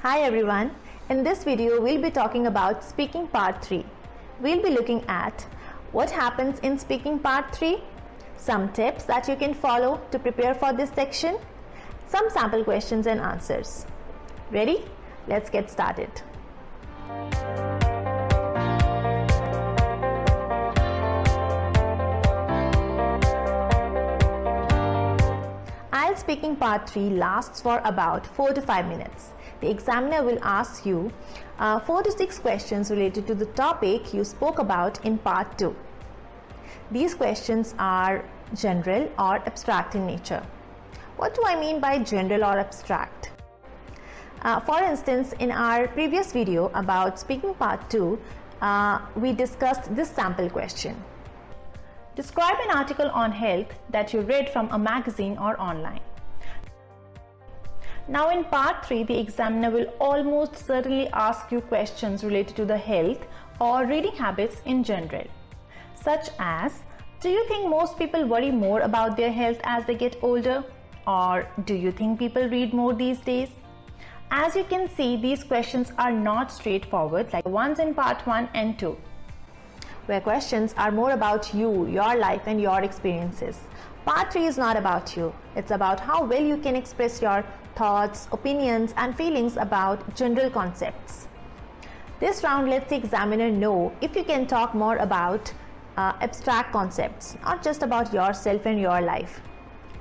Hi everyone, in this video we'll be talking about speaking part 3. We'll be looking at what happens in speaking part 3, some tips that you can follow to prepare for this section, some sample questions and answers. Ready? Let's get started. IELTS speaking part 3 lasts for about 4 to 5 minutes. The examiner will ask you 4 to 6 questions related to the topic you spoke about in part 2. These questions are general or abstract in nature. What do I mean by general or abstract? For instance, in our previous video about speaking part 2, we discussed this sample question. Describe an article on health that you read from a magazine or online. Now in part 3, the examiner will almost certainly ask you questions related to the health or reading habits in general, such as, do you think most people worry more about their health as they get older? Or do you think people read more these days? As you can see, these questions are not straightforward like the ones in part 1 and 2, where questions are more about you, your life and your experiences. Part 3 is not about you. It's about how well you can express your thoughts, opinions and feelings about general concepts. This round lets the examiner know if you can talk more about abstract concepts, not just about yourself and your life.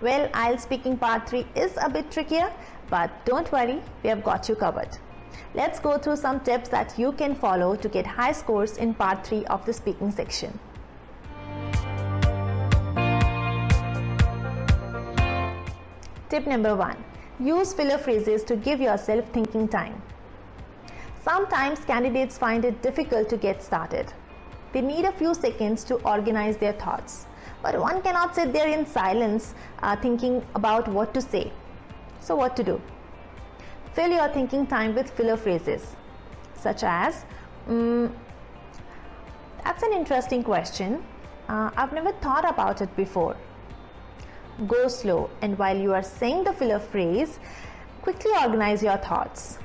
Well, IELTS speaking part 3 is a bit trickier, but don't worry, we have got you covered. Let's go through some tips that you can follow to get high scores in part 3 of the speaking section. Tip number 1. Use filler phrases to give yourself thinking time. Sometimes candidates find it difficult to get started. They need a few seconds to organize their thoughts. But one cannot sit there in silence thinking about what to say. So what to do? Fill your thinking time with filler phrases, such as, that's an interesting question. I've never thought about it before. Go slow, and while you are saying the filler phrase, quickly organize your thoughts.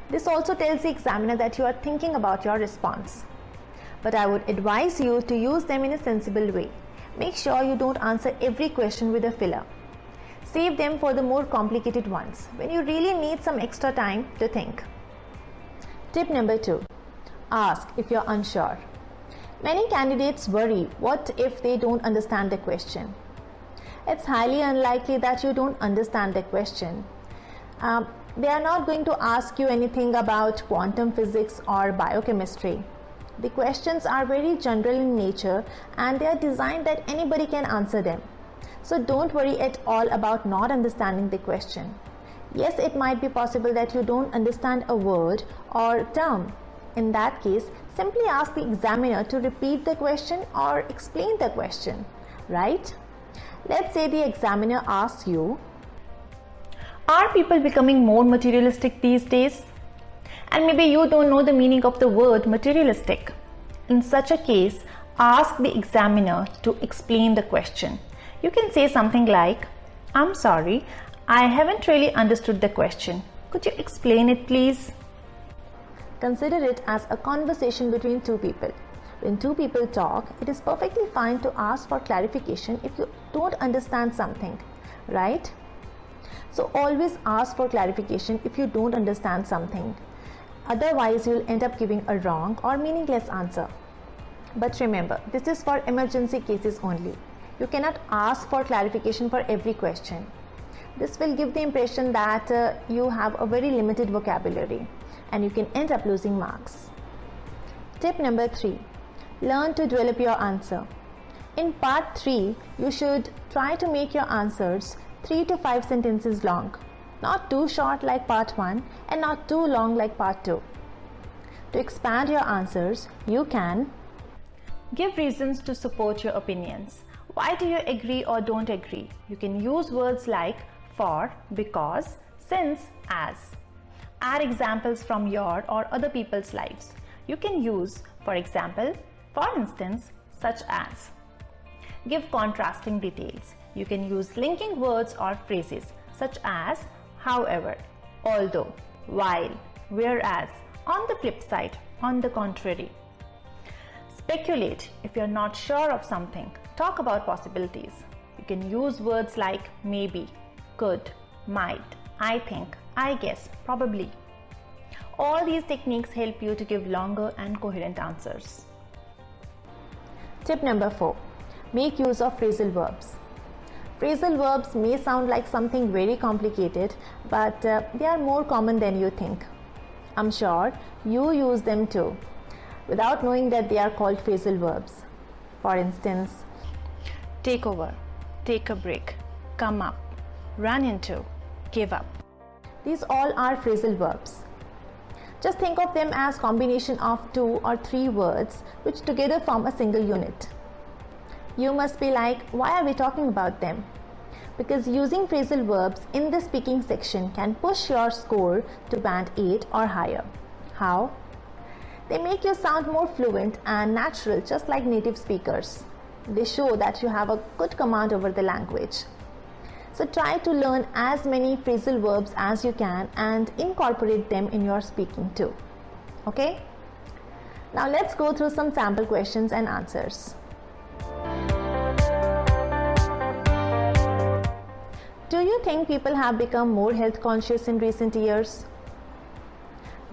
This also tells the examiner that you are thinking about your response. But I would advise you to use them in a sensible way. Make sure you don't answer every question with a filler. Save them for the more complicated ones, when you really need some extra time to think. Tip number 2. Ask if you're unsure. Many candidates worry, what if they don't understand the question? It's highly unlikely that you don't understand the question. They are not going to ask you anything about quantum physics or biochemistry. The questions are very general in nature and they are designed that anybody can answer them. So don't worry at all about not understanding the question. Yes, it might be possible that you don't understand a word or term. In that case, simply ask the examiner to repeat the question or explain the question, right? Let's say the examiner asks you, are people becoming more materialistic these days? And maybe you don't know the meaning of the word materialistic. In such a case, ask the examiner to explain the question. You can say something like, I'm sorry, I haven't really understood the question. Could you explain it, please? Consider it as a conversation between two people. When two people talk, it is perfectly fine to ask for clarification if you don't understand something, right? So always ask for clarification if you don't understand something. Otherwise, you'll end up giving a wrong or meaningless answer. But remember, this is for emergency cases only. You cannot ask for clarification for every question. This will give the impression that you have a very limited vocabulary and you can end up losing marks. Tip number 3. Learn to develop your answer. In part 3, you should try to make your answers 3 to 5 sentences long. Not too short like part 1 and not too long like part 2. To expand your answers, you can give reasons to support your opinions. Why do you agree or don't agree? You can use words like for, because, since, as. Add examples from your or other people's lives. You can use, for example, for instance, such as. Give contrasting details. You can use linking words or phrases such as however, although. while, whereas. On the flip side, on the contrary. Speculate if you're not sure of something. Talk about possibilities. You can use words like maybe, could, might, I think, I guess, probably. All these techniques help you to give longer and coherent answers. Tip number 4. Make use of phrasal verbs. Phrasal verbs may sound like something very complicated, but they are more common than you think. I'm sure you use them too, without knowing that they are called phrasal verbs. For instance, take over, take a break, come up, run into, give up. These all are phrasal verbs. Just think of them as combination of 2 or 3 words which together form a single unit. You must be like, why are we talking about them? Because using phrasal verbs in the speaking section can push your score to band 8 or higher. How? They make you sound more fluent and natural, just like native speakers. They show that you have a good command over the language. So try to learn as many phrasal verbs as you can and incorporate them in your speaking too. Okay? Now let's go through some sample questions and answers. Do you think people have become more health conscious in recent years?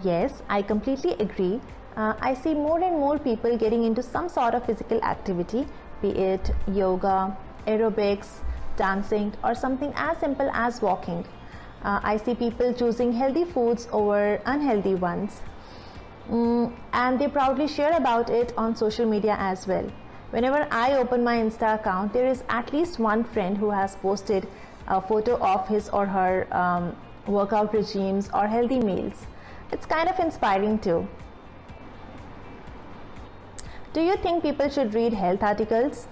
Yes, I completely agree. I see more and more people getting into some sort of physical activity, be it yoga, aerobics, dancing, or something as simple as walking. I see people choosing healthy foods over unhealthy ones, and they proudly share about it on social media as well. Whenever I open my Insta account, there is at least one friend who has posted a photo of his or her workout regimes or healthy meals. It's kind of inspiring too. Do you think people should read health articles?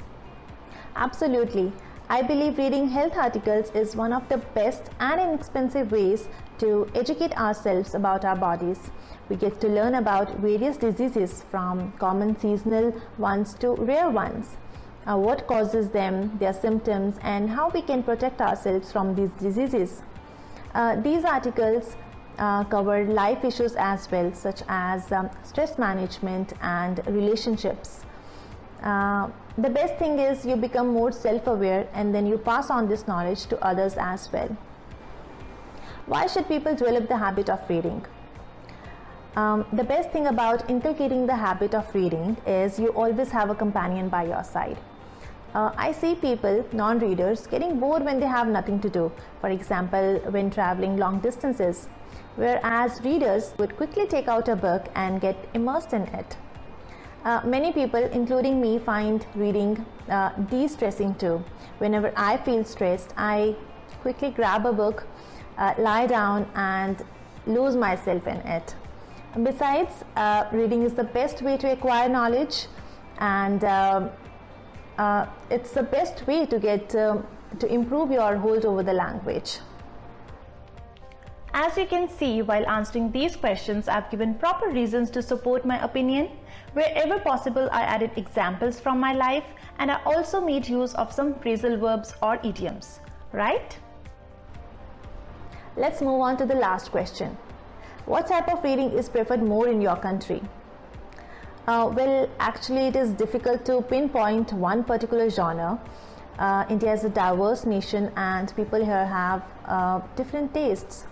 Absolutely. I believe reading health articles is one of the best and inexpensive ways to educate ourselves about our bodies. We get to learn about various diseases, from common seasonal ones to rare ones, what causes them, their symptoms, and how we can protect ourselves from these diseases. These articles cover life issues as well, such as stress management and relationships. The best thing is you become more self-aware, and then you pass on this knowledge to others as well. Why should people develop the habit of reading? The best thing about inculcating the habit of reading is you always have a companion by your side. I see people, non-readers, getting bored when they have nothing to do, for example, when traveling long distances, whereas readers would quickly take out a book and get immersed in it. Many people, including me, find reading de-stressing too. Whenever I feel stressed, I quickly grab a book, lie down and lose myself in it. Besides, reading is the best way to acquire knowledge, and it's the best way to get to improve your hold over the language. As you can see, while answering these questions, I've given proper reasons to support my opinion. Wherever possible, I added examples from my life, and I also made use of some phrasal verbs or idioms, right? Let's move on to the last question. What type of reading is preferred more in your country? Well, actually it is difficult to pinpoint one particular genre. India is a diverse nation and people here have different tastes.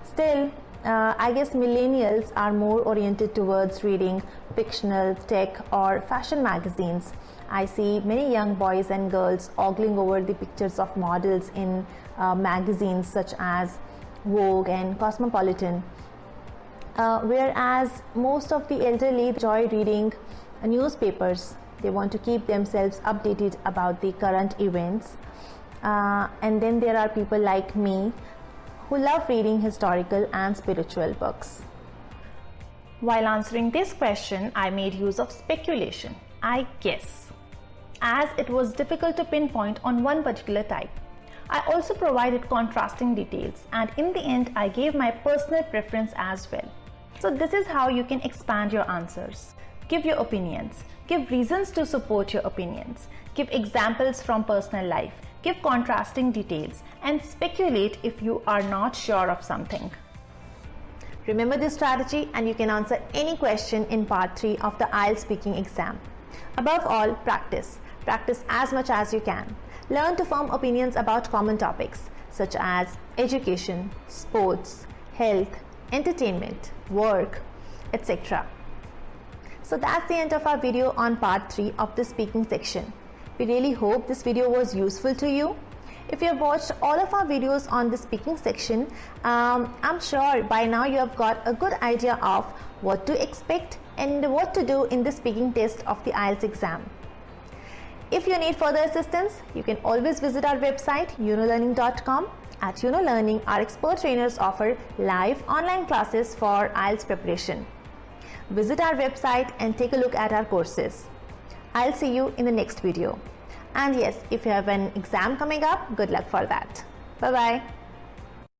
Still, I guess millennials are more oriented towards reading fictional, tech or fashion magazines. I see many young boys and girls ogling over the pictures of models in magazines such as Vogue and Cosmopolitan. Whereas most of the elderly enjoy reading newspapers. They want to keep themselves updated about the current events. And then there are people like me who love reading historical and spiritual books. While answering this question, I made use of speculation, I guess, as it was difficult to pinpoint on one particular type. I also provided contrasting details, and in the end, I gave my personal preference as well. So this is how you can expand your answers. Give your opinions, give reasons to support your opinions, give examples from personal life, give contrasting details, and speculate if you are not sure of something. Remember this strategy and you can answer any question in part 3 of the IELTS speaking exam. Above all, practice. Practice as much as you can. Learn to form opinions about common topics such as education, sports, health, entertainment, work, etc. So that's the end of our video on part 3 of the speaking section. We really hope this video was useful to you. If you have watched all of our videos on the speaking section, I'm sure by now you have got a good idea of what to expect and what to do in the speaking test of the IELTS exam. If you need further assistance, you can always visit our website unolearning.com. At UnoLearning, our expert trainers offer live online classes for IELTS preparation. Visit our website and take a look at our courses. I'll see you in the next video. And yes, if you have an exam coming up, good luck for that. Bye-bye.